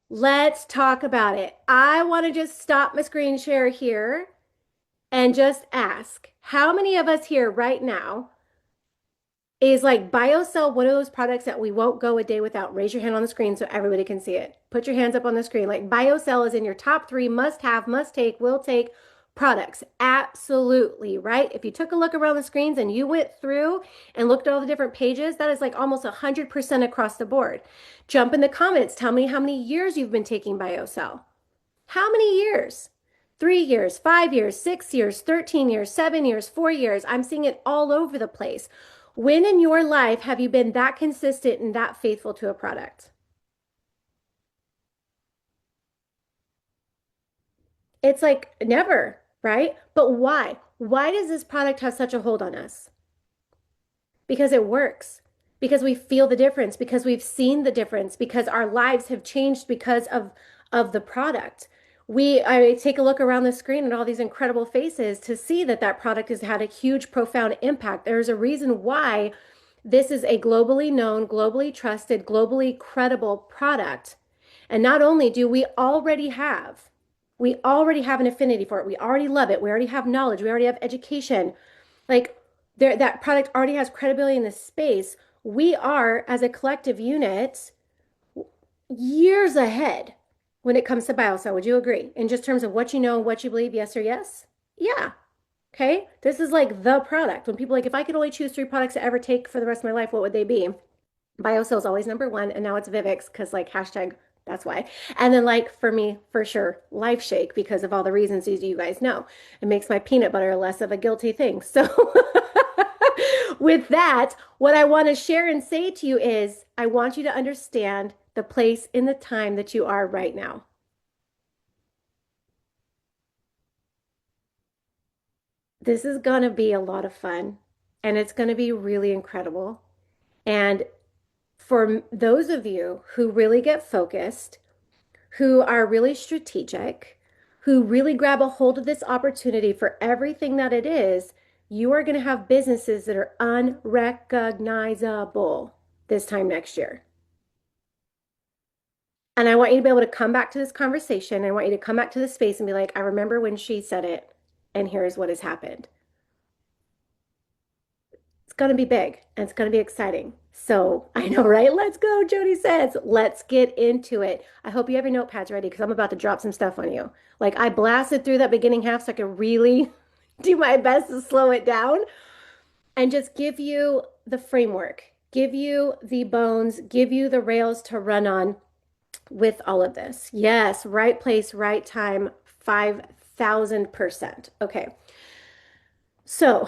Let's talk about it. I want to just stop my screen share here and just ask, how many of us here right now is like BioCell one of those products that we won't go a day without? Raise your hand on the screen so everybody can see it. Put your hands up on the screen. Like BioCell is in your top three must have, must take, will take products. Absolutely, right? If you took a look around the screens and you went through and looked at all the different pages, that is like almost 100% across the board. Jump in the comments. Tell me how many years you've been taking BioCell. How many years? 3 years, 5 years, 6 years, 13 years, 7 years, 4 years. I'm seeing it all over the place. When in your life have you been that consistent and that faithful to a product? It's like never, right? But why? Why does this product have such a hold on us? Because it works, because we feel the difference, because we've seen the difference, because our lives have changed because of the product. I take a look around the screen at all these incredible faces to see that that product has had a huge, profound impact. There's a reason why this is a globally known, globally trusted, globally credible product. And not only do we already have an affinity for it. We already love it. We already have knowledge. We already have education. Like there, that product already has credibility in this space. We are, as a collective unit, years ahead when it comes to biocell. Would you agree? In just terms of what you know and what you believe, yes or yes? Yeah. Okay. This is like the product. When people are like, if I could only choose three products to ever take for the rest of my life, what would they be? BioCell is always number one, and now it's Vivix because like hashtag that's why. And then like for me, for sure, Life Shake because of all the reasons you guys know. It makes my peanut butter less of a guilty thing. So with that, what I want to share and say to you is I want you to understand the place in the time that you are right now. This is going to be a lot of fun and it's going to be really incredible. And for those of you who really get focused, who are really strategic, who really grab a hold of this opportunity for everything that it is, you are going to have businesses that are unrecognizable this time next year. And I want you to be able to come back to this conversation. I want you to come back to this space and be like, I remember when she said it, and here's what has happened. It's going to be big and it's going to be exciting. So I know, right? Let's go, Jody says. Let's get into it. I hope you have your notepads ready because I'm about to drop some stuff on you. Like I blasted through that beginning half so I could really do my best to slow it down and just give you the framework, give you the bones, give you the rails to run on with all of this. Yes, right place, right time, 5,000%. Okay. So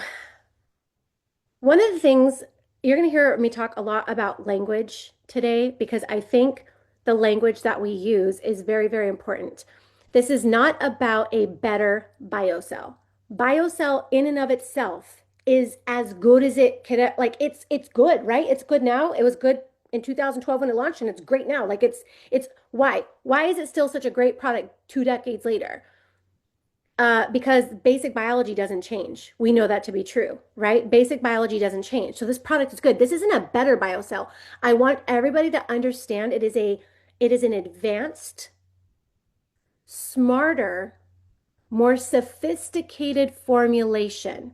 one of the things you're going to hear me talk a lot about language today because I think the language that we use is very, very important. This is not about a better biocell. Biocell in and of itself is as good as it can, like it's good, right? It's good now. It was good in 2012 when it launched and it's great now. Like it's why? Why is it still such a great product 2 decades later? Because basic biology doesn't change. We know that to be true, right? Basic biology doesn't change. So this product is good. This isn't a better biocell. I want everybody to understand it is an advanced, smarter, more sophisticated formulation.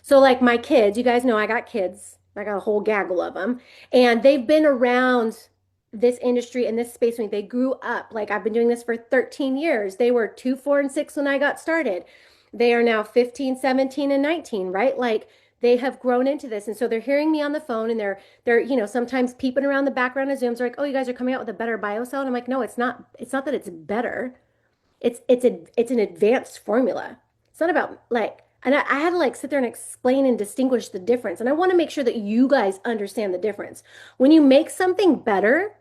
So like my kids, you guys know I got kids. I got a whole gaggle of them, and they've been around this industry and this space when they grew up. Like I've been doing this for 13 years. They were 2, 4, and 6 when I got started. They are now 15, 17, and 19, right? Like they have grown into this. And so they're hearing me on the phone and they're sometimes peeping around the background of Zooms. They're like, oh, you guys are coming out with a better biocell. And I'm like, no, it's not. It's not that it's better. It's an advanced formula. It's not about like, and I had to like sit there and explain and distinguish the difference. And I want to make sure that you guys understand the difference. When you make something better,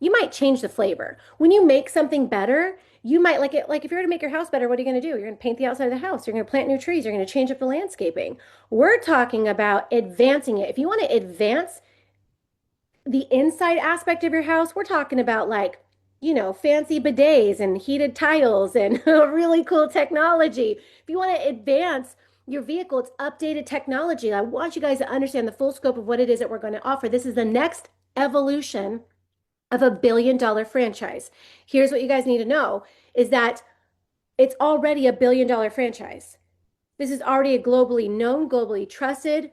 you might change the flavor. When you make something better, you might like it. Like if you're to make your house better, what are you going to do? You're going to paint the outside of the house. You're going to plant new trees. You're going to change up the landscaping. We're talking about advancing it. If you want to advance the inside aspect of your house, we're talking about like, fancy bidets and heated tiles and really cool technology. If you want to advance your vehicle, it's updated technology. I want you guys to understand the full scope of what it is that we're going to offer. This is the next evolution of $1 billion franchise. Here's what you guys need to know is that it's already $1 billion franchise. This is already a globally known, globally trusted,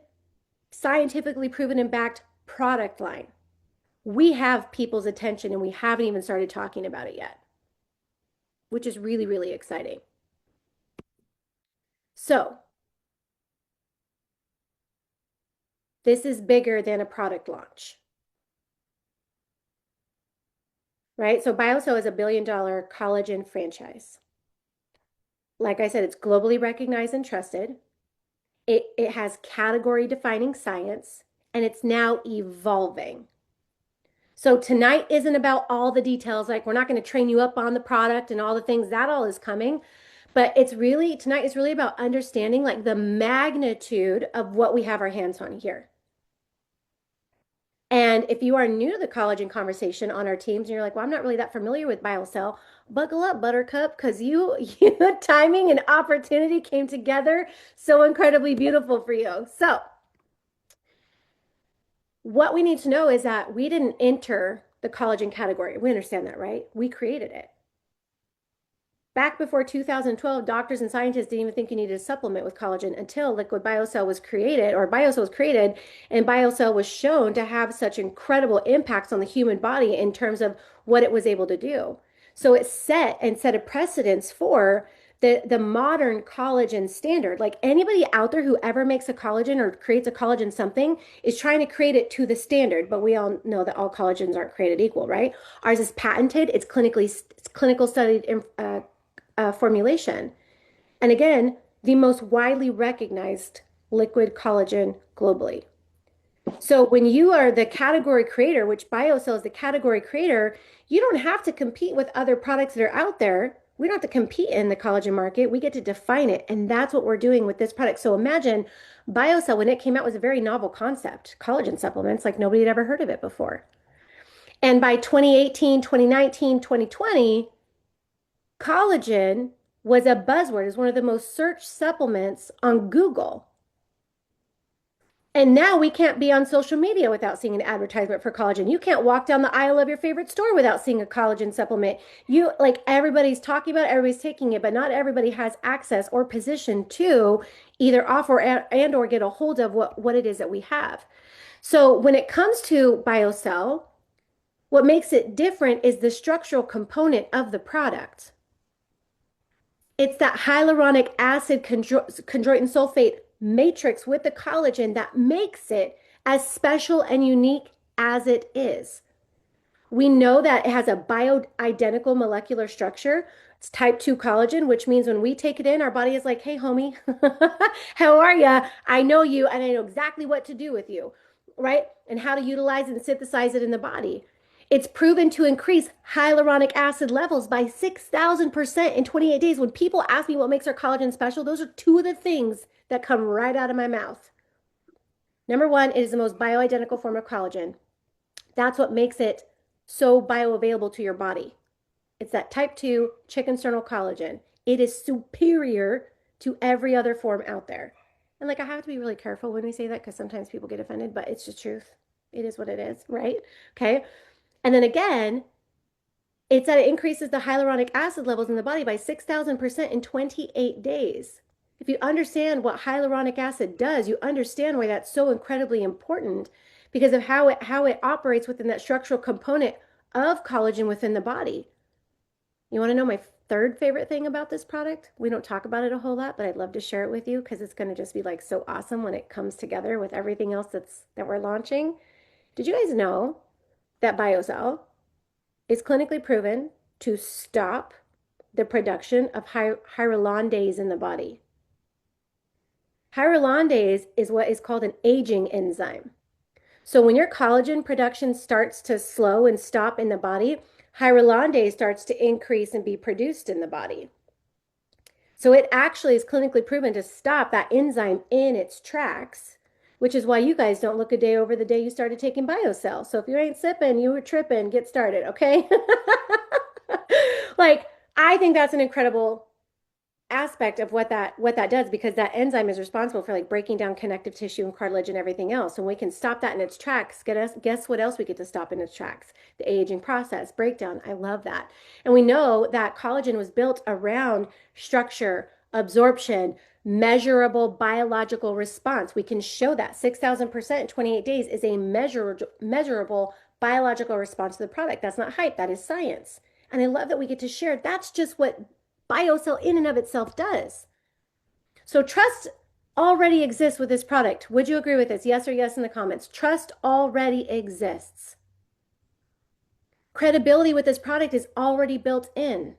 scientifically proven and backed product line. We have people's attention and we haven't even started talking about it yet, which is really, really exciting. So, this is bigger than a product launch, right? So, BioCell is $1 billion collagen franchise. Like I said, it's globally recognized and trusted. It has category defining science and it's now evolving. So tonight isn't about all the details. Like we're not going to train you up on the product and all the things that all is coming. But it's really, tonight is really about understanding like the magnitude of what we have our hands on here. And if you are new to the collagen conversation on our teams and you're like, well, I'm not really that familiar with BioCell, buckle up, Buttercup, because timing and opportunity came together so incredibly beautiful for you. So what we need to know is that we didn't enter the collagen category. We understand that, right? We created it. Back before 2012, doctors and scientists didn't even think you needed a supplement with collagen until liquid biocell was created, or biocell was created, and biocell was shown to have such incredible impacts on the human body in terms of what it was able to do. So it set a precedence for the modern collagen standard. Like anybody out there who ever makes a collagen or creates a collagen something is trying to create it to the standard, but we all know that all collagens aren't created equal, right? Ours is patented, it's clinical studied formulation. And again, the most widely recognized liquid collagen globally. So when you are the category creator, which BioCell is the category creator, you don't have to compete with other products that are out there. We don't have to compete in the collagen market. We get to define it. And that's what we're doing with this product. So imagine BioCell, when it came out, was a very novel concept. Collagen supplements, like nobody had ever heard of it before. And by 2018, 2019, 2020, collagen was a buzzword, is one of the most searched supplements on Google. And now we can't be on social media without seeing an advertisement for collagen. You can't walk down the aisle of your favorite store without seeing a collagen supplement. You like everybody's talking about it, everybody's taking it, but not everybody has access or position to either offer and or get a hold of what it is that we have. So when it comes to BioCell, what makes it different is the structural component of the product. It's that hyaluronic acid chondroitin sulfate matrix with the collagen that makes it as special and unique as it is. We know that it has a bioidentical molecular structure. It's type 2 collagen, which means when we take it in, our body is like, hey, homie, how are you? I know you, and I know exactly what to do with you, right? And how to utilize and synthesize it in the body. It's proven to increase hyaluronic acid levels by 6,000% in 28 days. When people ask me what makes our collagen special, those are two of the things that come right out of my mouth. Number one, it is the most bioidentical form of collagen. That's what makes it so bioavailable to your body. It's that type 2 chicken sternal collagen. It is superior to every other form out there. And like I have to be really careful when we say that because sometimes people get offended, but it's just truth. It is what it is, right? Okay. And then again, it's that it increases the hyaluronic acid levels in the body by 6,000% in 28 days. If you understand what hyaluronic acid does, you understand why that's so incredibly important because of how it operates within that structural component of collagen within the body. You want to know my third favorite thing about this product? We don't talk about it a whole lot, but I'd love to share it with you because it's going to just be like so awesome when it comes together with everything else that we're launching. Did you guys know that BioCell is clinically proven to stop the production of hyaluronidase in the body? Hyaluronidase is what is called an aging enzyme. So when your collagen production starts to slow and stop in the body, hyaluronidase starts to increase and be produced in the body. So it actually is clinically proven to stop that enzyme in its tracks, which is why you guys don't look a day over the day you started taking BioCell. So if you ain't sipping, you were tripping, get started, okay? Like, I think that's an incredible aspect of what that does, because that enzyme is responsible for like breaking down connective tissue and cartilage and everything else. And we can stop that in its tracks. Guess what else we get to stop in its tracks? The aging process, breakdown. I love that. And we know that collagen was built around structure, absorption, measurable biological response. We can show that 6,000% in 28 days is a measurable biological response to the product. That's not hype, that is science. And I love that we get to share. That's just what BioCell in and of itself does. So trust already exists with this product. Would you agree with this? Yes or yes in the comments. Trust already exists. Credibility with this product is already built in.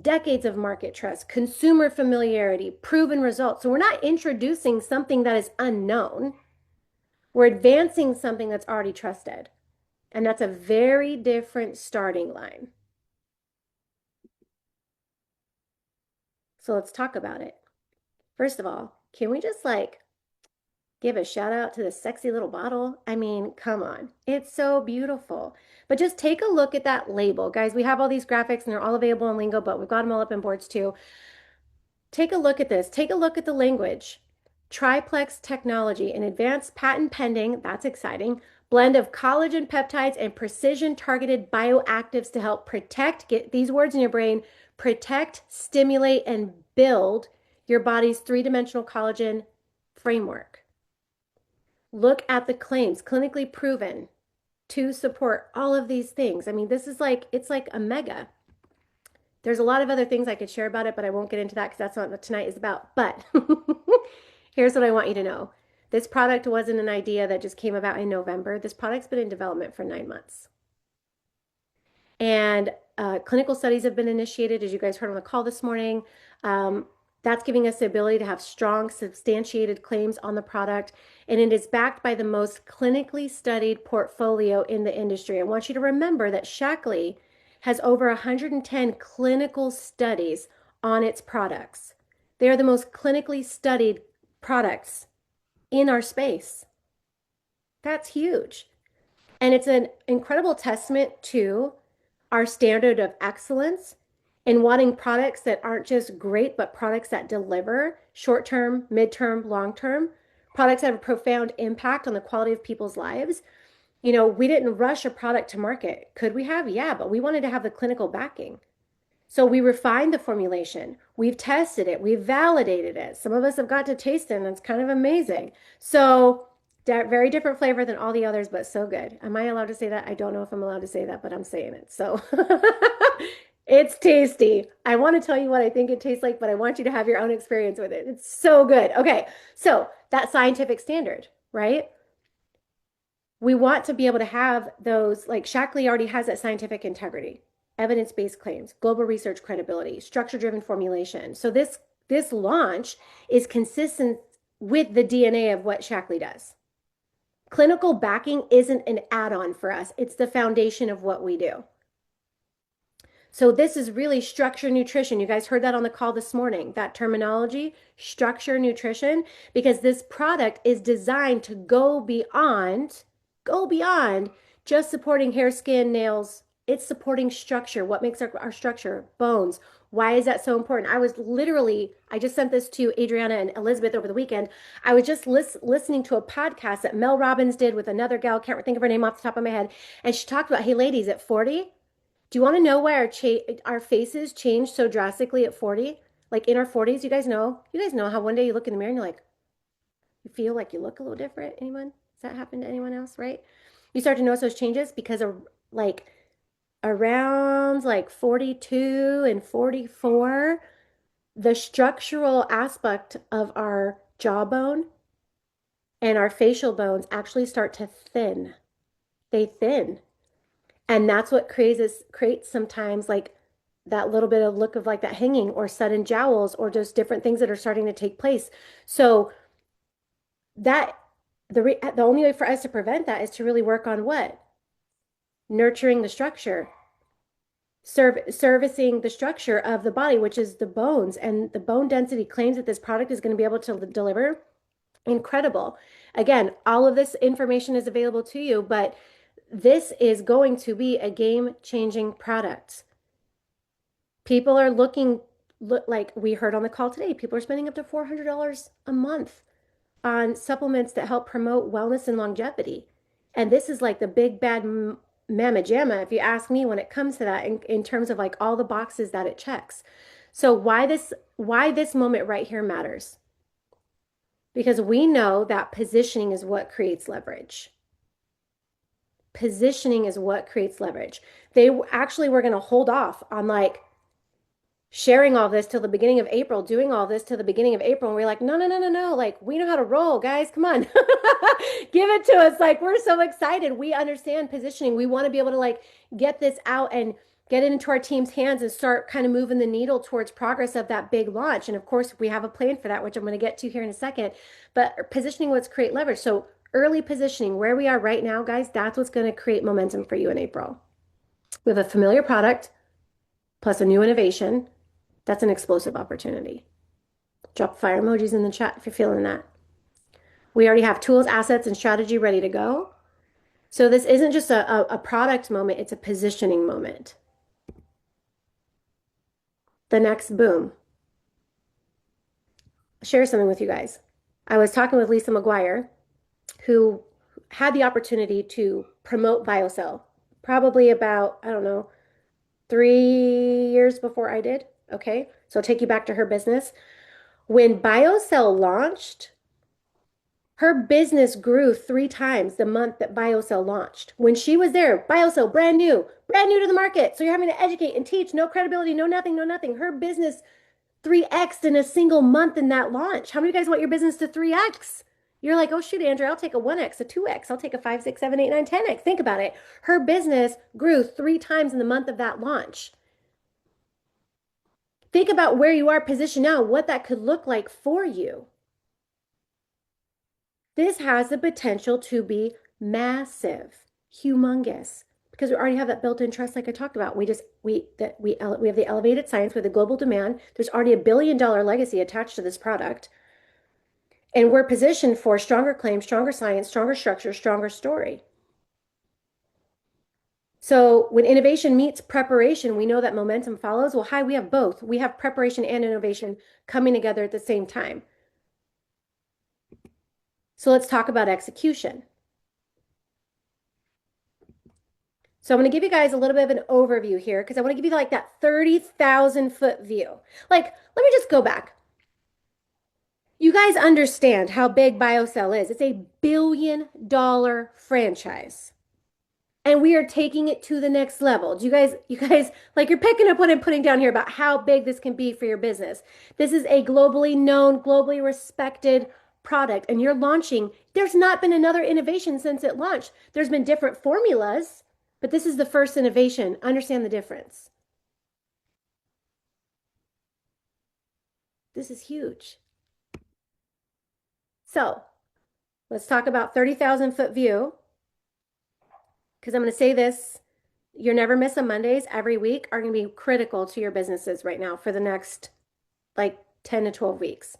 Decades of market trust, consumer familiarity, proven results. So we're not introducing something that is unknown. We're advancing something that's already trusted. And that's a very different starting line. So let's talk about it. First of all, can we just like give a shout out to this sexy little bottle? I mean, come on. It's so beautiful. But just take a look at that label. Guys, we have all these graphics and they're all available in Lingo, but we've got them all up in boards too. Take a look at this. Take a look at the language. Triplex technology, an advanced patent pending, that's exciting, blend of collagen peptides and precision targeted bioactives to help protect, get these words in your brain, protect, stimulate, and build your body's three-dimensional collagen framework. Look at the claims, clinically proven to support all of these things. I mean, this is like, it's like a mega. There's a lot of other things I could share about it, but I won't get into that because that's not what tonight is about. But here's what I want you to know. This product wasn't an idea that just came about in November. This product's been in development for 9 months. And clinical studies have been initiated, as you guys heard on the call this morning. That's giving us the ability to have strong, substantiated claims on the product. And it is backed by the most clinically studied portfolio in the industry. I want you to remember that Shaklee has over 110 clinical studies on its products. They are the most clinically studied products in our space. That's huge. And it's an incredible testament to our standard of excellence in wanting products that aren't just great, but products that deliver short-term, mid-term, long-term, products that have a profound impact on the quality of people's lives. You know, we didn't rush a product to market. Could we have? Yeah, but we wanted to have the clinical backing. So we refined the formulation. We've tested it. We've validated it. Some of us have got to taste it, and it's kind of amazing. So very different flavor than all the others, but so good. Am I allowed to say that? I don't know if I'm allowed to say that, but I'm saying it. So it's tasty. I want to tell you what I think it tastes like, but I want you to have your own experience with it. It's so good. Okay, so that scientific standard, right? We want to be able to have those, like Shaklee already has that scientific integrity, evidence-based claims, global research credibility, structure-driven formulation. So this launch is consistent with the DNA of what Shaklee does. Clinical backing isn't an add-on for us. It's the foundation of what we do. So this is really structure nutrition. You guys heard that on the call this morning, that terminology, structure nutrition, because this product is designed to go beyond just supporting hair, skin, nails. It's supporting structure. What makes our structure? Bones. Why is that so important? I just sent this to Adriana and Elizabeth over the weekend. I was just listening to a podcast that Mel Robbins did with another gal, can't think of her name off the top of my head. And she talked about, hey, ladies, at 40, do you want to know why our faces change so drastically at 40? Like in our 40s, you guys know how one day you look in the mirror and you're like, you feel like you look a little different. Anyone? Does that happen to anyone else, right? You start to notice those changes because of like around like 42 and 44, the structural aspect of our jawbone and our facial bones actually start to thin. They thin. And that's what creates sometimes like that little bit of look of like that hanging or sudden jowls or just different things that are starting to take place. So that the only way for us to prevent that is to really work on what? Nurturing the structure, servicing the structure of the body, which is the bones. And the bone density claims that this product is going to be able to deliver incredible. Again, all of this information is available to you, but this is going to be a game-changing product. People are looking look like we heard on the call today, people are spending up to $400 a month on supplements that help promote wellness and longevity. And this is like the big bad mamma jamma, if you ask me, when it comes to that in terms of like all the boxes that it checks. So why this moment right here matters? Because we know that positioning is what creates leverage. Positioning is what creates leverage. They actually were going to hold off on like sharing all this till the beginning of April, doing all this till the beginning of April. And we're like, no, no, no, no, no. Like, we know how to roll, guys. Come on. Give it to us. Like, we're so excited. We understand positioning. We want to be able to like get this out and get it into our team's hands and start kind of moving the needle towards progress of that big launch. And of course, we have a plan for that, which I'm going to get to here in a second. But positioning what's create leverage. So early positioning, where we are right now, guys, that's what's going to create momentum for you in April. We have a familiar product plus a new innovation. That's an explosive opportunity. Drop fire emojis in the chat if you're feeling that. We already have tools, assets, and strategy ready to go. So this isn't just a product moment, it's a positioning moment. The next boom. I'll share something with you guys. I was talking with Lisa McGuire, who had the opportunity to promote BioCell probably about, I don't know, 3 years before I did. Okay. So I'll take you back to her business. When BioCell launched, her business grew 3 times the month that BioCell launched. When she was there, BioCell, brand new to the market. So you're having to educate and teach, no credibility, no nothing, no nothing. Her business 3x in a single month in that launch. How many of you guys want your business to 3x? You're like, oh, shoot, Andrew, I'll take a 1x, a 2x. I'll take a 5, 6, 7, 8, 9, 10x. Think about it. Her business grew 3 times in the month of that launch. Think about where you are positioned now, what that could look like for you. This has the potential to be massive, humongous, because we already have that built-in trust like I talked about. We have the elevated science with the global demand. There's already a billion-dollar legacy attached to this product. And we're positioned for stronger claims, stronger science, stronger structure, stronger story. So when innovation meets preparation, we know that momentum follows. Well, hi, we have both. We have preparation and innovation coming together at the same time. So let's talk about execution. So I'm going to give you guys a little bit of an overview here because I want to give you like that 30,000 foot view. Like, let me just go back. You guys understand how big BioCell is. It's a billion-dollar franchise. And we are taking it to the next level. Do you guys, like you're picking up what I'm putting down here about how big this can be for your business. This is a globally known, globally respected product, and you're launching. There's not been another innovation since it launched. There's been different formulas, but this is the first innovation. Understand the difference. This is huge. So let's talk about 30,000 foot view. Because I'm going to say this, you're never miss a Mondays every week are going to be critical to your businesses right now for the next like 10 to 12 weeks.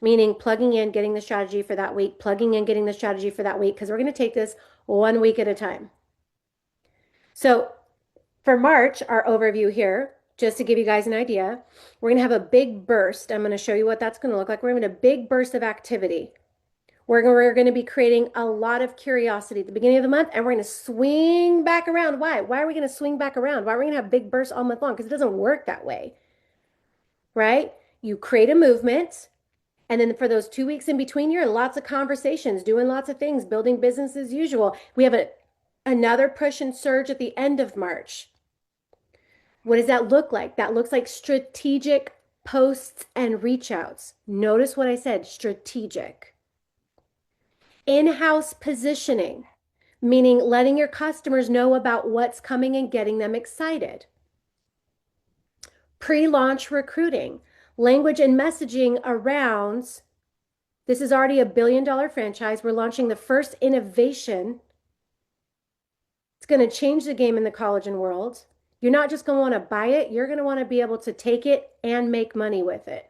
Meaning plugging in, getting the strategy for that week, plugging in, getting the strategy for that week, because we're going to take this 1 week at a time. So for March, our overview here, just to give you guys an idea, we're going to have a big burst. I'm going to show you what that's going to look like. We're having a big burst of activity. We're going to be creating a lot of curiosity at the beginning of the month, and we're going to swing back around. Why? Why are we going to swing back around? Why are we going to have big bursts all month long? Because it doesn't work that way, right? You create a movement, and then for those 2 weeks in between, you're in lots of conversations, doing lots of things, building business as usual. We have another push and surge at the end of March. What does that look like? That looks like strategic posts and reach outs. Notice what I said, strategic. In-house positioning, meaning letting your customers know about what's coming and getting them excited. Pre-launch recruiting, language and messaging around, this is already a billion-dollar franchise. We're launching the first innovation. It's going to change the game in the collagen world. You're not just going to want to buy it. You're going to want to be able to take it and make money with it.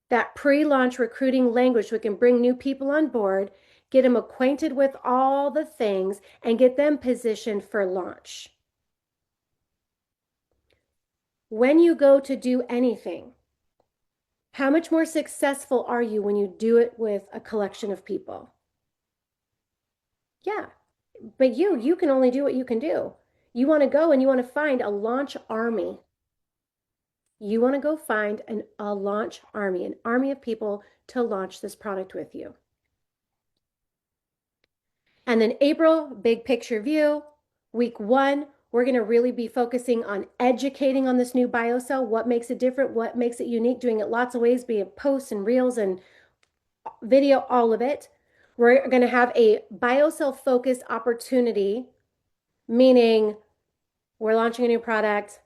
That pre-launch recruiting language so we can bring new people on board, get them acquainted with all the things, and get them positioned for launch. when you go to do anything, how much more successful are you when you do it with a collection of people? Yeah, but you can only do what you can do. You want to go and you want to find a launch army. You want to go find a launch army, an army of people to launch this product with you. And then April, big picture view. Week 1, we're going to really be focusing on educating on this new biocell, what makes it different, what makes it unique, doing it lots of ways, be it posts and reels and video, all of it. We're going to have a biocell focused opportunity, meaning we're launching a new product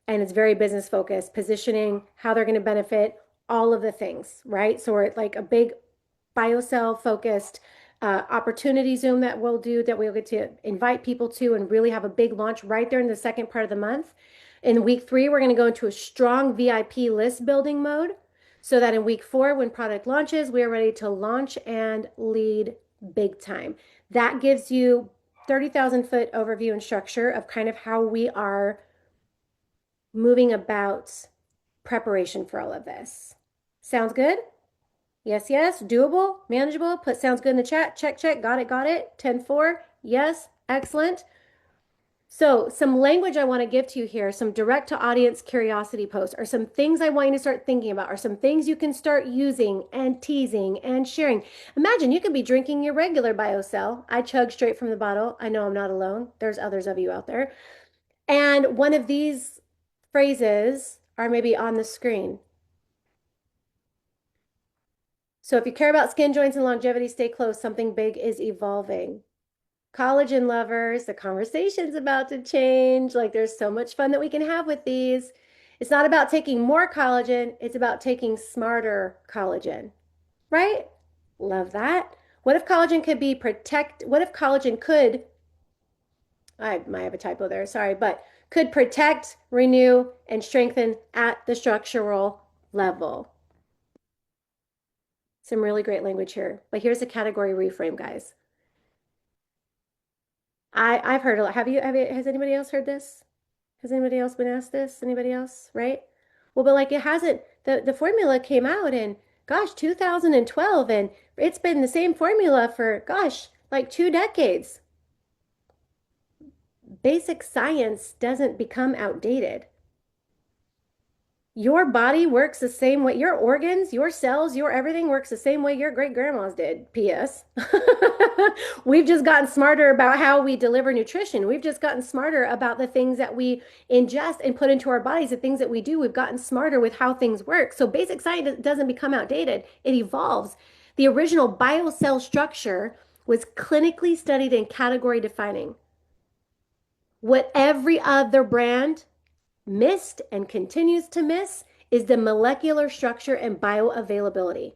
and it's very business focused, positioning, how they're going to benefit, all of the things, right? So we're like a big biocell focused opportunity Zoom that we'll do that we'll get to invite people to and really have a big launch right there in the second part of the month. In week 3, we're going to go into a strong VIP list building mode so that in week 4, when product launches, we are ready to launch and lead big time. That gives you 30,000-foot overview and structure of kind of how we are moving about preparation for all of this. Sounds good? Yes, yes. Doable, manageable. Put sounds good in the chat. Check, check. Got it, got it. 10-4. Yes, excellent. So some language I want to give to you here, some direct to audience curiosity posts, are some things I want you to start thinking about, are some things you can start using and teasing and sharing. Imagine you could be drinking your regular BioCell. I chug straight from the bottle. I know I'm not alone. There's others of you out there. And one of these phrases are maybe on the screen. So if you care about skin, joints, and longevity, stay close. Something big is evolving. Collagen lovers, the conversation's about to change. Like there's so much fun that we can have with these. It's not about taking more collagen, it's about taking smarter collagen, right? Love that. What if collagen could be what if collagen could, I might have a typo there, sorry, but could protect, renew, and strengthen at the structural level? Some really great language here. But here's a category reframe, guys. I've heard a lot. Has anybody else heard this? Has anybody else been asked this? Anybody else? Right? Well, but like it hasn't, the formula came out in, gosh, 2012, and it's been the same formula for, gosh, like 2 decades. Basic science doesn't become outdated. Your body works the same way. Your organs, your cells, your everything works the same way your great grandmas did. P.S. We've just gotten smarter about how we deliver nutrition. We've just gotten smarter about the things that we ingest and put into our bodies, the things that we do. We've gotten smarter with how things work. So basic science doesn't become outdated, it evolves. The original biocell structure was clinically studied and category defining. What every other brand missed and continues to miss is the molecular structure and bioavailability.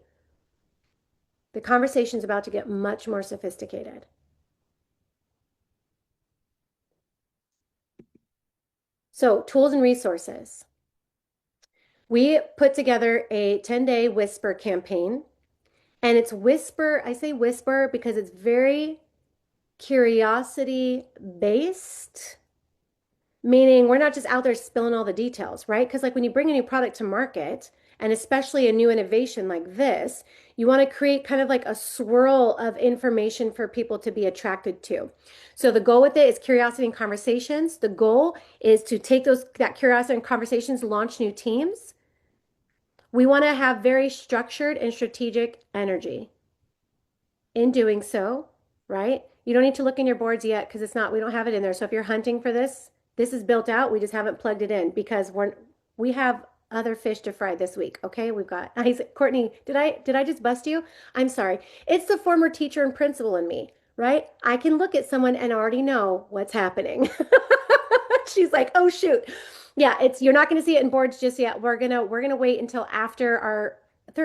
The conversation is about to get much more sophisticated. So, tools and resources. We put together a 10-day whisper campaign, and it's whisper. I say whisper because it's very curiosity based, meaning we're not just out there spilling all the details, right? Because like when you bring a new product to market, and especially a new innovation like this, you want to create kind of like a swirl of information for people to be attracted to. So the goal with it is curiosity and conversations. The goal is to take that curiosity and conversations, launch new teams. We want to have very structured and strategic energy. In doing so, right? You don't need to look in your boards yet because we don't have it in there. So if you're hunting for this, this is built out. We just haven't plugged it in because we have other fish to fry this week. Okay, we've got Courtney. Did I just bust you? I'm sorry. It's the former teacher and principal in me, right? I can look at someone and already know what's happening. She's like, oh shoot. Yeah, you're not gonna see it in boards just yet. We're gonna wait until after our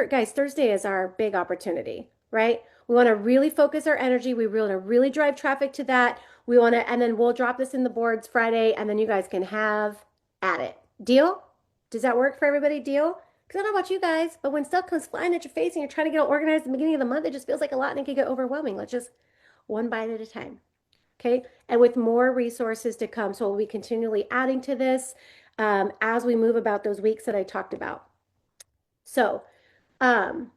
guys, Thursday is our big opportunity, right? We want to really focus our energy. We want to really drive traffic to that. And then we'll drop this in the boards Friday, and then you guys can have at it. Deal? Does that work for everybody? Deal? Because I don't know about you guys, but when stuff comes flying at your face and you're trying to get all organized at the beginning of the month, it just feels like a lot and it can get overwhelming. Let's just one bite at a time. Okay. And with more resources to come. So we'll be continually adding to this. as we move about those weeks that I talked about. So, um,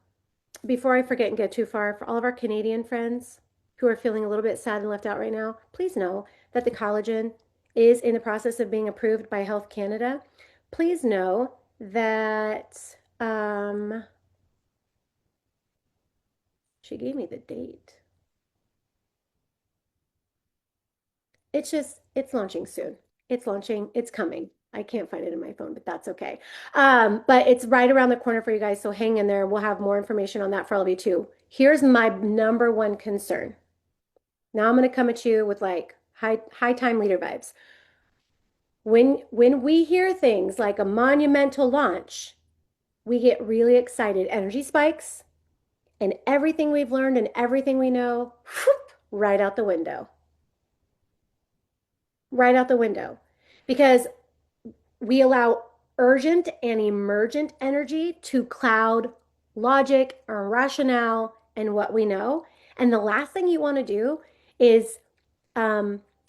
before I forget and get too far, for all of our Canadian friends who are feeling a little bit sad and left out right now, please know that the collagen is in the process of being approved by Health Canada. Please know that she gave me the date. It's launching soon. It's launching, it's coming. I can't find it in my phone, but that's okay. But it's right around the corner for you guys, so hang in there. We'll have more information on that for all of you too. Here's my number one concern. Now I'm going to come at you with like high time leader vibes. When we hear things like a monumental launch, we get really excited. Energy spikes, and everything we've learned and everything we know, whoop, right out the window. Right out the window. Because we allow urgent and emergent energy to cloud logic or rationale and what we know. And the last thing you want to do is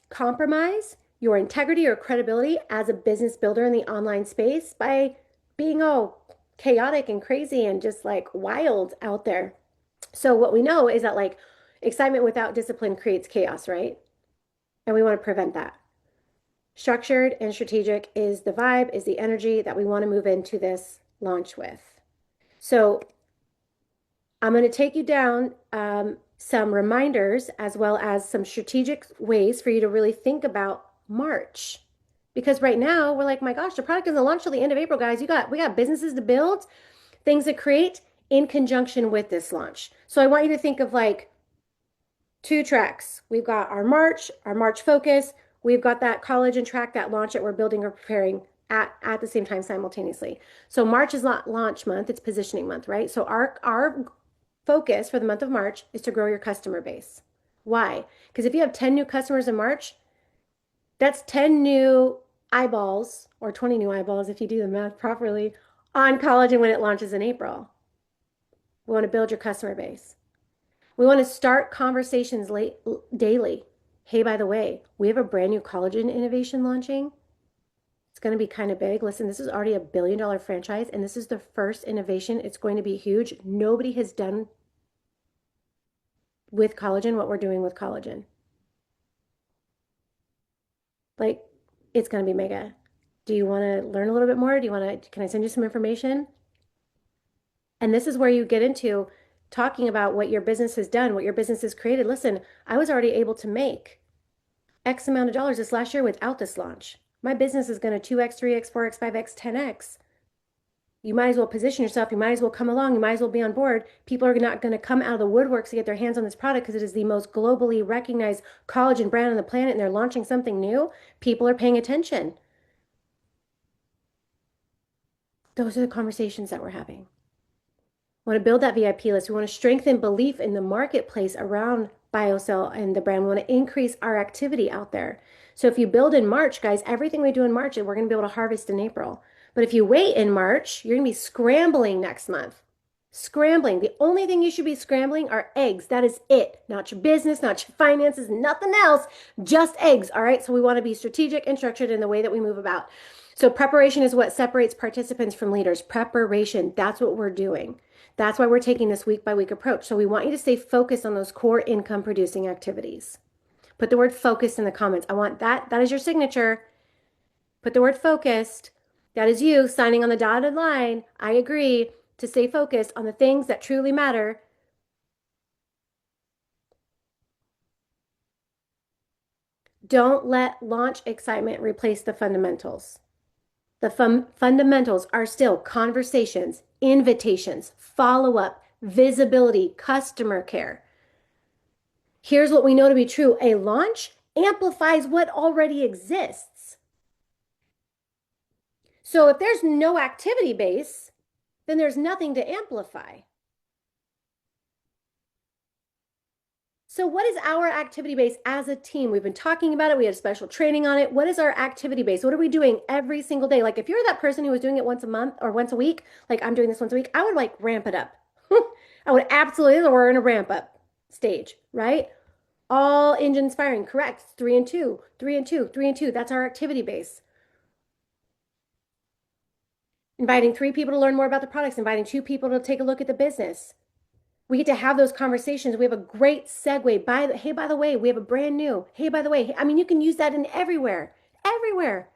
compromise your integrity or credibility as a business builder in the online space by being all chaotic and crazy and just like wild out there. So, what we know is that like excitement without discipline creates chaos, right? And we want to prevent that. Structured and strategic is the vibe, is the energy that we want to move into this launch with. So I'm going to take you down some reminders as well as some strategic ways for you to really think about March. Because right now we're like, my gosh, the product doesn't launch till the end of April, guys. We got businesses to build, things to create in conjunction with this launch. So I want you to think of like two tracks. We've got our March focus. We've got that college and track, that launch that we're building or preparing at the same time simultaneously. So March is not launch month, it's positioning month, right? So our focus for the month of March is to grow your customer base. Why? Because if you have 10 new customers in March, that's 10 new eyeballs or 20 new eyeballs if you do the math properly on college and when it launches in April. We want to build your customer base. We want to start conversations daily. Hey, by the way, we have a brand new collagen innovation launching. It's going to be kind of big. Listen, this is already $1 billion franchise, and this is the first innovation. It's going to be huge. Nobody has done with collagen what we're doing with collagen. Like, it's going to be mega. Do you want to learn a little bit more? Do you want to, can I send you some information? And this is where you get into talking about what your business has done, what your business has created. Listen, I was already able to make X amount of dollars this last year without this launch. My business is going to 2x, 3x, 4x, 5x, 10x. You might as well position yourself. You might as well come along. You might as well be on board. People are not going to come out of the woodworks to get their hands on this product because it is the most globally recognized collagen brand on the planet and they're launching something new. People are paying attention. Those are the conversations that we're having. We want to build that VIP list. We want to strengthen belief in the marketplace around BioCell and the brand. We want to increase our activity out there. So if you build in March, guys, everything we do in March, we're going to be able to harvest in April. But if you wait in March, you're going to be scrambling next month. Scrambling. The only thing you should be scrambling are eggs. That is it. Not your business, not your finances, nothing else, just eggs. All right. So we want to be strategic and structured in the way that we move about. So preparation is what separates participants from leaders. Preparation. That's what we're doing. That's why we're taking this week by week approach. So we want you to stay focused on those core income producing activities. Put the word focused in the comments. I want that. That is your signature. Put the word focused. That is you signing on the dotted line. I agree to stay focused on the things that truly matter. Don't let launch excitement replace the fundamentals. The fundamentals are still conversations, invitations, follow up, visibility, customer care. Here's what we know to be true. A launch amplifies what already exists. So if there's no activity base, then there's nothing to amplify. So what is our activity base as a team? We've been talking about it. We had special training on it. What is our activity base? What are we doing every single day? Like if you're that person who was doing it once a month or once a week, like I'm doing this once a week, I would like ramp it up. I would absolutely, we're in a ramp up stage, right? All engines firing, correct. 3 and 2, 3 and 2, 3 and 2. That's our activity base. Inviting three people to learn more about the products, inviting two people to take a look at the business. We get to have those conversations. We have a great segue. Hey, by the way, we have a brand new. Hey, by the way, I mean, you can use that in everywhere, everywhere.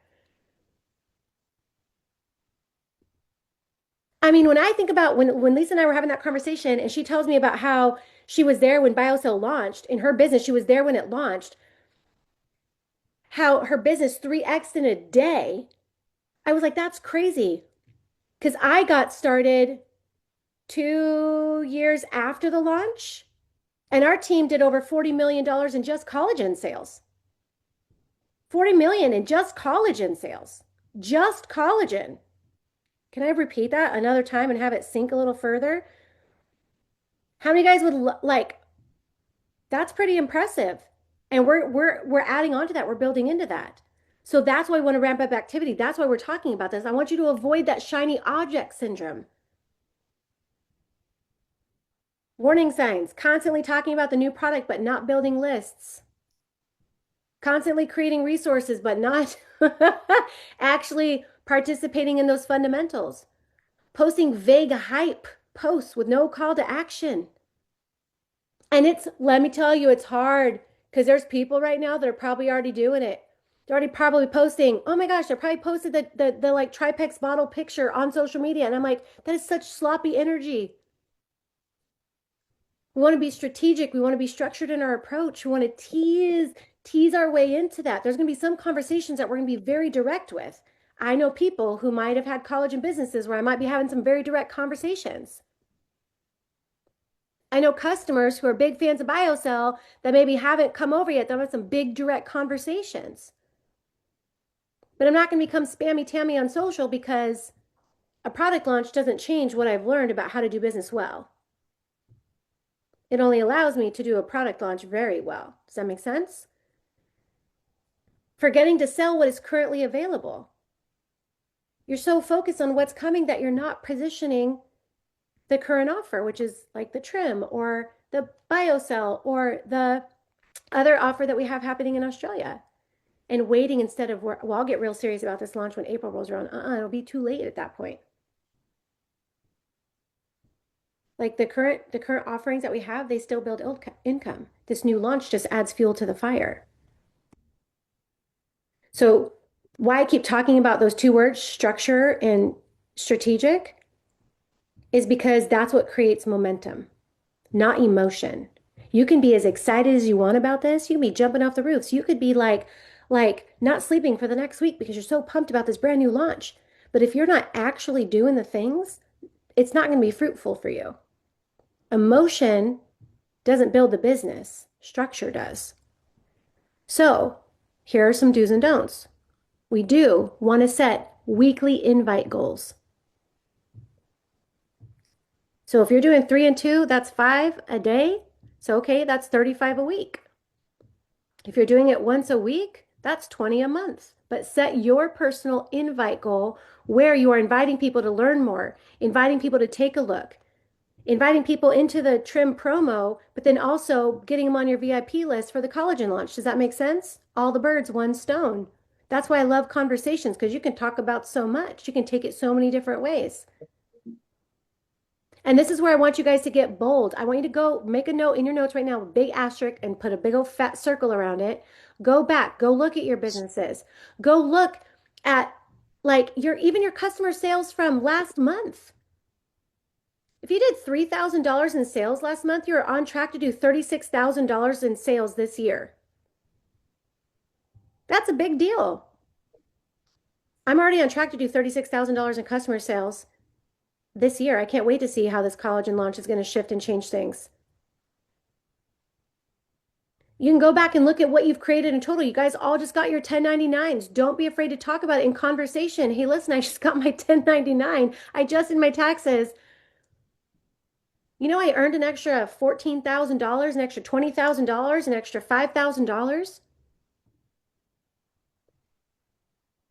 I mean, when I think about when Lisa and I were having that conversation, and she tells me about how she was there when BioCell launched in her business, she was there when it launched, how her business 3x in a day. I was like, that's crazy. Because I got started 2 years after the launch, and our team did over $40 million in just collagen sales. 40 million in just collagen sales. Just collagen. Can I repeat that another time and have it sink a little further? How many guys would like that's pretty impressive. And we're adding on to that. We're building into that. So that's why we want to ramp up activity. That's why we're talking about this. I want you to avoid that shiny object syndrome. Warning signs, constantly talking about the new product, but not building lists. Constantly creating resources, but not actually participating in those fundamentals. Posting vague hype posts with no call to action. And let me tell you, it's hard because there's people right now that are probably already doing it. They're already probably posting, oh my gosh, they're probably posted the like Tripex bottle picture on social media. And I'm like, that is such sloppy energy. We want to be strategic. We want to be structured in our approach. We want to tease our way into that. There's going to be some conversations that we're going to be very direct with. I know people who might have had college and businesses where I might be having some very direct conversations. I know customers who are big fans of BioCell that maybe haven't come over yet. They'll have some big direct conversations. But I'm not going to become spammy Tammy on social because a product launch doesn't change what I've learned about how to do business well. It only allows me to do a product launch very well. Does that make sense? Forgetting to sell what is currently available. You're so focused on what's coming that you're not positioning the current offer, which is like the trim or the BioCell or the other offer that we have happening in Australia. And waiting instead of, well, I'll get real serious about this launch when April rolls around. It'll be too late at that point. Like the current offerings that we have, they still build income. This new launch just adds fuel to the fire. So why I keep talking about those two words, structure and strategic, is because that's what creates momentum, not emotion. You can be as excited as you want about this. You can be jumping off the roofs. You could be like not sleeping for the next week because you're so pumped about this brand new launch. But if you're not actually doing the things, it's not going to be fruitful for you. Emotion doesn't build the business, structure does. So, here are some do's and don'ts. We do want to set weekly invite goals. So if you're doing 3 and 2, that's 5 a day. So, okay, that's 35 a week. If you're doing it once a week, that's 20 a month. But set your personal invite goal where you are inviting people to learn more, inviting people to take a look, inviting people into the trim promo, but then also getting them on your VIP list for the collagen launch. Does that make sense? All the birds, one stone. That's why I love conversations because you can talk about so much. You can take it so many different ways. And this is where I want you guys to get bold. I want you to go make a note in your notes right now, a big asterisk, and put a big old fat circle around it. Go back, go look at your businesses. Go look at like your customer sales from last month. If you did $3,000 in sales last month, you're on track to do $36,000 in sales this year. That's a big deal. I'm already on track to do $36,000 in customer sales this year. I can't wait to see how this collagen launch is going to shift and change things. You can go back and look at what you've created in total. You guys all just got your 1099s. Don't be afraid to talk about it in conversation. Hey, listen, I just got my 1099. I just did my taxes. You know, I earned an extra $14,000, an extra $20,000, an extra $5,000.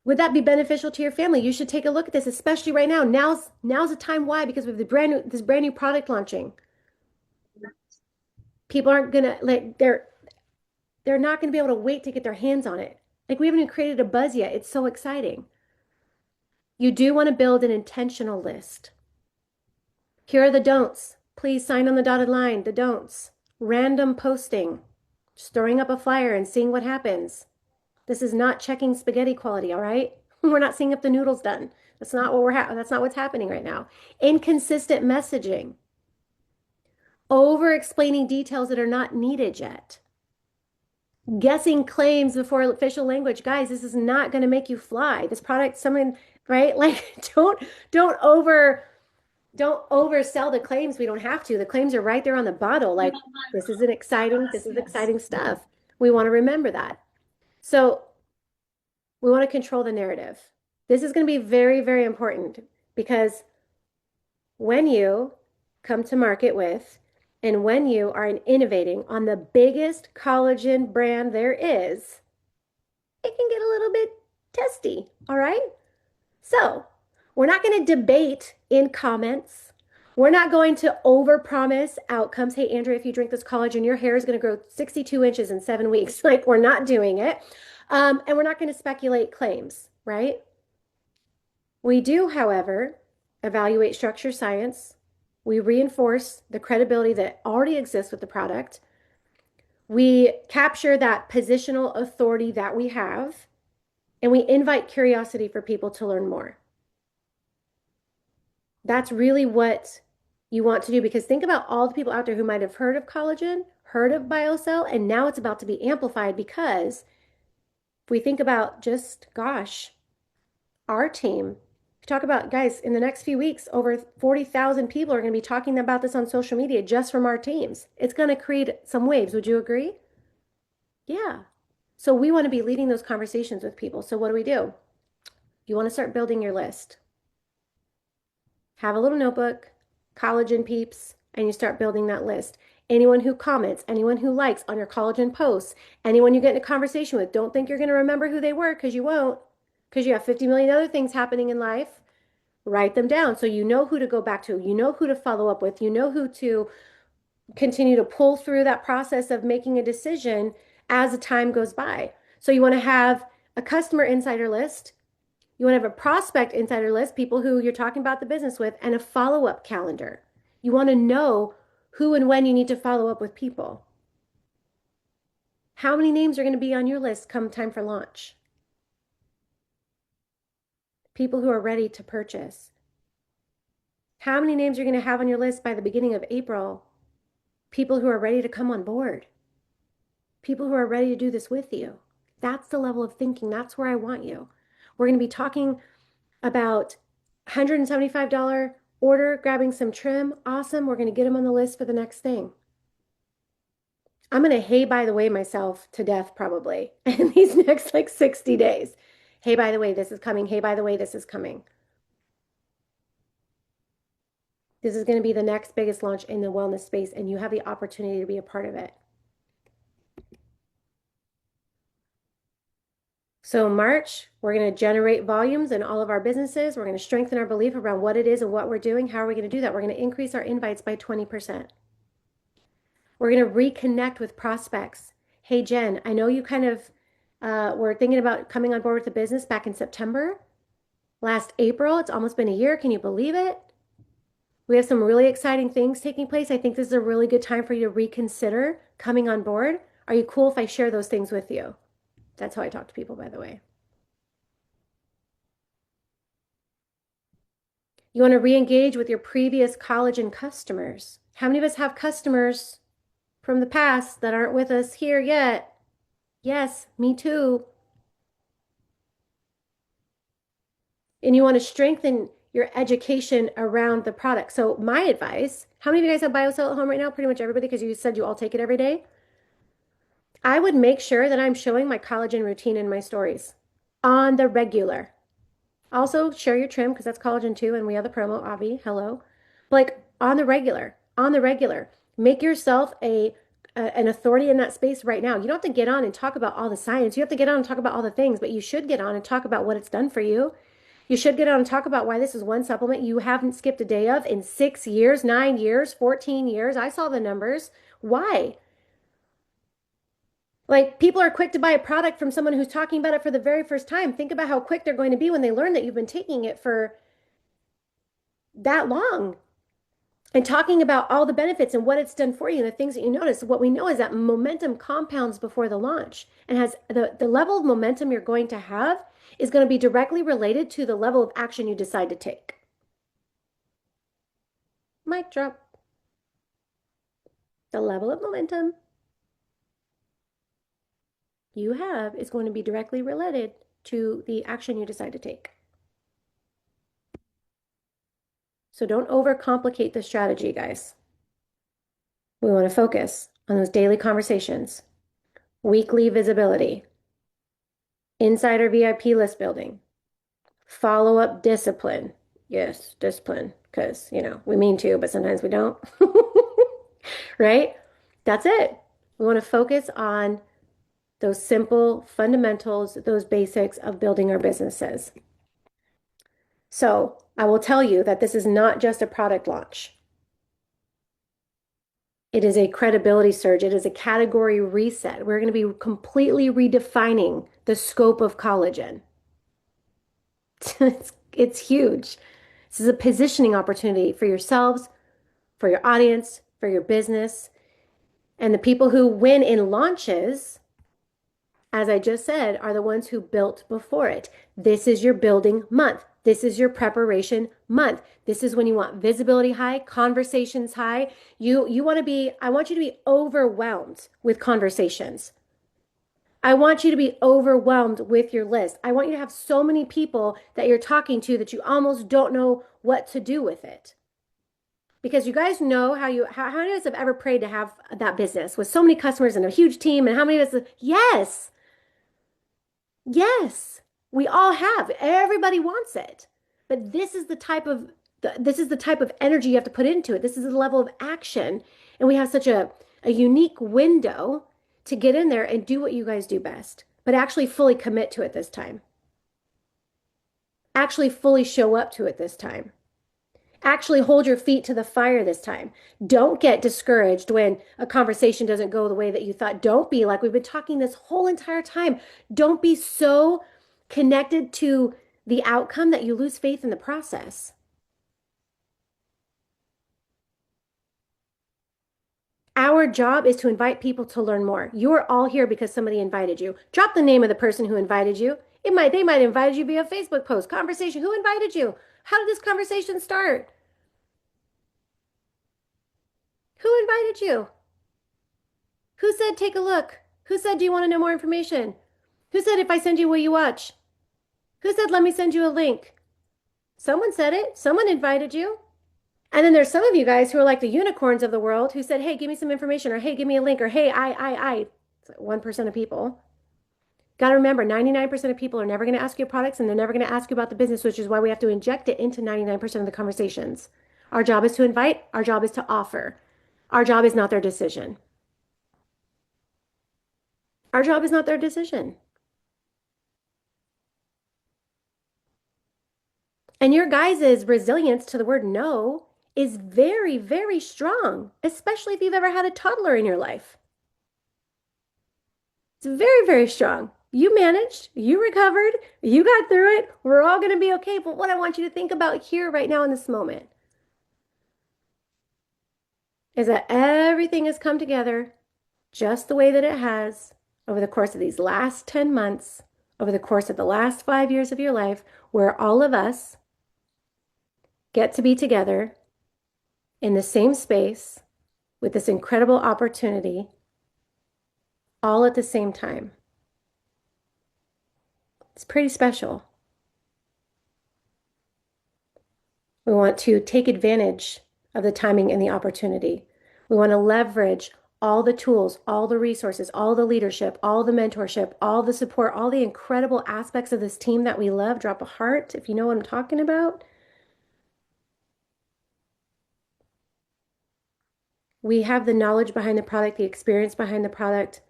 Would that be beneficial to your family? You should take a look at this, especially right now. Now's the time. Why? Because we have this brand new product launching. People aren't gonna like they're not gonna be able to wait to get their hands on it. Like we haven't even created a buzz yet. It's so exciting. You do want to build an intentional list. Here are the don'ts. Please sign on the dotted line. The don'ts. Random posting. Just throwing up a flyer and seeing what happens. This is not checking spaghetti quality, all right? We're not seeing if the noodle's done. That's not what's happening right now. Inconsistent messaging. Over explaining details that are not needed yet. Guessing claims before official language. Guys, this is not going to make you fly. This product, someone, right? Like don't oversell the claims. We don't have to. The claims are right there on the bottle. Like this is Yes. exciting stuff. We want to remember that. So we want to control the narrative. This is going to be very, very important because when you come to market with and when you are innovating on the biggest collagen brand there is, it can get a little bit testy. All right. So we're not going to debate in comments. We're not going to overpromise outcomes. Hey, Andrea, if you drink this collagen, your hair is going to grow 62 inches in 7 weeks. Like, we're not doing it. And we're not going to speculate claims, right? We do, however, evaluate structure science. We reinforce the credibility that already exists with the product. We capture that positional authority that we have, and we invite curiosity for people to learn more. That's really what you want to do because think about all the people out there who might have heard of collagen, heard of BioCell, and now it's about to be amplified because if we think about just, gosh, our team, talk about guys in the next few weeks, over 40,000 people are going to be talking about this on social media just from our teams. It's going to create some waves. Would you agree? Yeah. So we want to be leading those conversations with people. So what do? You want to start building your list. Have a little notebook, collagen peeps, and you start building that list. Anyone who comments, anyone who likes on your collagen posts, anyone you get in a conversation with, don't think you're going to remember who they were because you won't, because you have 50 million other things happening in life. Write them down so you know who to go back to, you know who to follow up with, you know who to continue to pull through that process of making a decision as the time goes by. So you want to have a customer insider list. You want to have a prospect insider list, people who you're talking about the business with, and a follow up calendar. You want to know who and when you need to follow up with people. How many names are going to be on your list come time for launch? People who are ready to purchase. How many names are you going to have on your list by the beginning of April? People who are ready to come on board. People who are ready to do this with you. That's the level of thinking. That's where I want you. We're going to be talking about $175 order, grabbing some trim. Awesome. We're going to get them on the list for the next thing. I'm going to hey, by the way, myself to death probably in these next like 60 days. Hey, by the way, this is coming. Hey, by the way, this is coming. This is going to be the next biggest launch in the wellness space, and you have the opportunity to be a part of it. So March, we're going to generate volumes in all of our businesses. We're going to strengthen our belief around what it is and what we're doing. How are we going to do that? We're going to increase our invites by 20%. We're going to reconnect with prospects. Hey, Jen, I know you kind of were thinking about coming on board with the business back in September. Last April, it's almost been a year. Can you believe it? We have some really exciting things taking place. I think this is a really good time for you to reconsider coming on board. Are you cool if I share those things with you? That's how I talk to people, by the way. You want to re-engage with your previous collagen customers. How many of us have customers from the past that aren't with us here yet? Yes, me too. And you want to strengthen your education around the product. So my advice, how many of you guys have BioCell at home right now? Pretty much everybody, because you said you all take it every day. I would make sure that I'm showing my collagen routine in my stories on the regular. Also, share your trim because that's collagen too, and we have the promo, Avi. Hello. Like on the regular. Make yourself an authority in that space right now. You don't have to get on and talk about all the science. You have to get on and talk about all the things, but you should get on and talk about what it's done for you. You should get on and talk about why this is one supplement you haven't skipped a day of in 6 years, 9 years, 14 years. I saw the numbers. Why? Like people are quick to buy a product from someone who's talking about it for the very first time. Think about how quick they're going to be when they learn that you've been taking it for that long and talking about all the benefits and what it's done for you and the things that you notice. What we know is that momentum compounds before the launch and has the level of momentum you're going to have is going to be directly related to the level of action you decide to take. Mic drop. The level of momentum you have is going to be directly related to the action you decide to take. So don't overcomplicate the strategy, guys. We want to focus on those daily conversations, weekly visibility, insider VIP list building, follow up discipline. Yes, discipline, because, we mean to, but sometimes we don't. Right? That's it. We want to focus on those simple fundamentals, those basics of building our businesses. So I will tell you that this is not just a product launch. It is a credibility surge. It is a category reset. We're going to be completely redefining the scope of collagen. It's huge. This is a positioning opportunity for yourselves, for your audience, for your business. And the people who win in launches, as I just said, are the ones who built before it. This is your building month. This is your preparation month. This is when you want visibility high, conversations high. You want to be, I want you to be overwhelmed with conversations. I want you to be overwhelmed with your list. I want you to have so many people that you're talking to that you almost don't know what to do with it. Because you guys know how many of us have ever prayed to have that business with so many customers and a huge team, and how many of us, yes, yes, we all have. Everybody wants it. But this is the type of energy you have to put into it. This is the level of action. And we have such a unique window to get in there and do what you guys do best, but actually fully commit to it this time. Actually fully show up to it this time. Actually hold your feet to the fire this time. Don't get discouraged when a conversation doesn't go the way that you thought. Don't be like we've been talking this whole entire time. Don't be so connected to the outcome that you lose faith in the process. Our job is to invite people to learn more. You are all here because somebody invited you. Drop the name of the person who invited you. They might invite you via Facebook post, conversation. Who invited you? How did this conversation start? Who invited you? Who said take a look? Who said do you want to know more information? Who said if I send you will you watch? Who said let me send you a link? Someone said it. Someone invited you. And then there's some of you guys who are like the unicorns of the world who said, hey, give me some information, or hey, give me a link, or hey, I. It's like 1% of people. Got to remember, 99% of people are never going to ask you products and they're never going to ask you about the business, which is why we have to inject it into 99% of the conversations. Our job is to invite, our job is to offer. Our job is not their decision. Our job is not their decision. And your guys' resilience to the word no is very, very strong, especially if you've ever had a toddler in your life. It's very, very strong. You managed, you recovered, you got through it. We're all going to be okay. But what I want you to think about here, right now, in this moment, is that everything has come together just the way that it has over the course of these last 10 months, over the course of the last 5 years of your life, where all of us get to be together in the same space with this incredible opportunity all at the same time. It's pretty special. We want to take advantage of the timing and the opportunity. We want to leverage all the tools, all the resources, all the leadership, all the mentorship, all the support, all the incredible aspects of this team that we love. Drop a heart if you know what I'm talking about. We have the knowledge behind the product, the experience behind the product.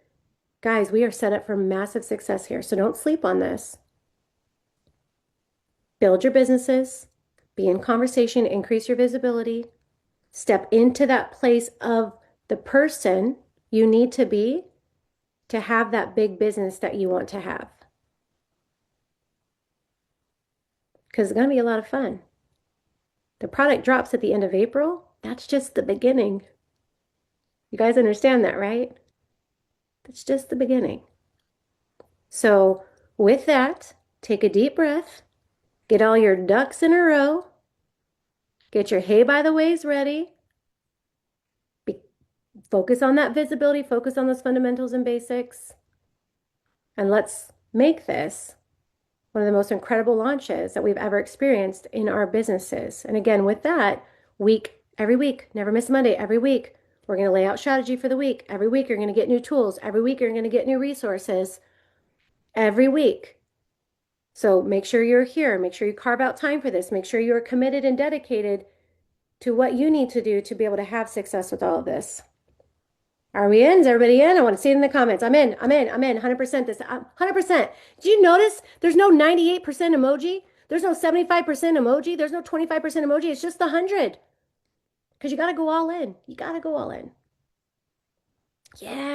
Guys, we are set up for massive success here. So don't sleep on this. Build your businesses, be in conversation, increase your visibility, step into that place of the person you need to be to have that big business that you want to have. Because it's going to be a lot of fun. The product drops at the end of April. That's just the beginning. You guys understand that, right? That's just the beginning. So, with that, take a deep breath, get all your ducks in a row, get your hay by the ways ready, focus on that visibility, focus on those fundamentals and basics, and let's make this one of the most incredible launches that we've ever experienced in our businesses. And again, with that, every week, never miss a Monday, every week, we're going to lay out strategy for the week. Every week, you're going to get new tools. Every week, you're going to get new resources. Every week. So make sure you're here. Make sure you carve out time for this. Make sure you're committed and dedicated to what you need to do to be able to have success with all of this. Are we in? Is everybody in? I want to see it in the comments. I'm in. 100% this. 100%. Do you notice there's no 98% emoji? There's no 75% emoji. There's no 25% emoji. It's just the 100. Because you got to go all in. You got to go all in. Yeah.